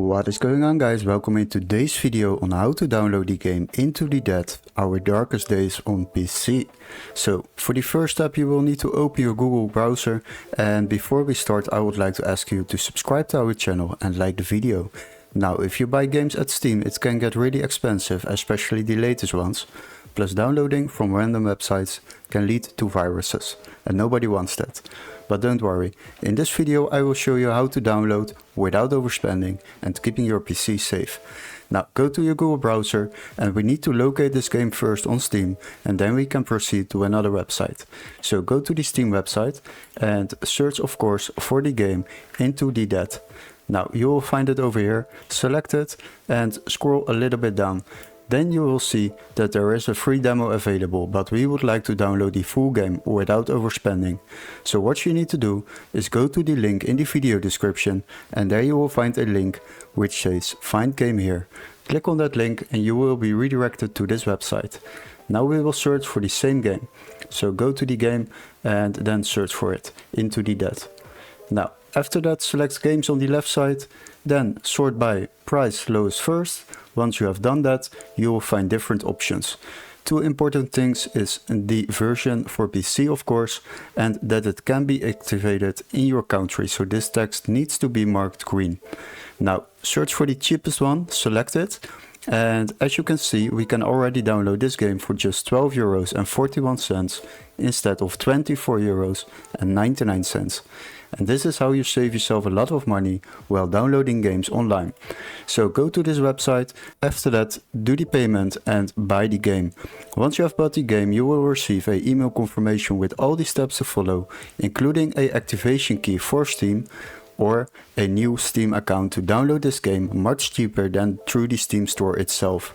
What is going on, guys? Welcome in today's video on how to download the game Into the Dead, Our Darkest Days on PC. So for the first step you will need to open your Google browser, and before we start I would like to ask you to subscribe to our channel and like the video. Now if you buy games at Steam it can get really expensive, especially the latest ones. Plus downloading from random websites can lead to viruses and nobody wants that. But don't worry, in this video I will show you how to download without overspending and keeping your PC safe. Now go to your Google browser and we need to locate this game first on Steam and then we can proceed to another website. So go to the Steam website and search of course for the game Into the Dead. Now you will find it over here, select it and scroll a little bit down. Then you will see that there is a free demo available, but we would like to download the full game without overspending. So what you need to do is go to the link in the video description and there you will find a link which says find game here. Click on that link and you will be redirected to this website. Now we will search for the same game. So go to the game and then search for it, Into the Dead. Now after that select games on the left side, then sort by price lowest first. Once you have done that, you will find different options. Two important things is the version for PC of course, and that it can be activated in your country, so this text needs to be marked green. Now search for the cheapest one, select it, and as you can see we can already download this game for just €12.41 instead of €24.99. And this is how you save yourself a lot of money while downloading games online. So go to this website, after that do the payment and buy the game. Once you have bought the game you will receive an email confirmation with all the steps to follow, including an activation key for Steam or a new Steam account to download this game much cheaper than through the Steam store itself.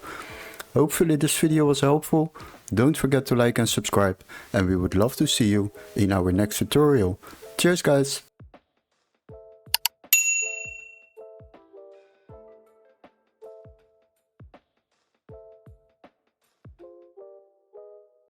Hopefully this video was helpful. Don't forget to like and subscribe and we would love to see you in our next tutorial. Cheers guys!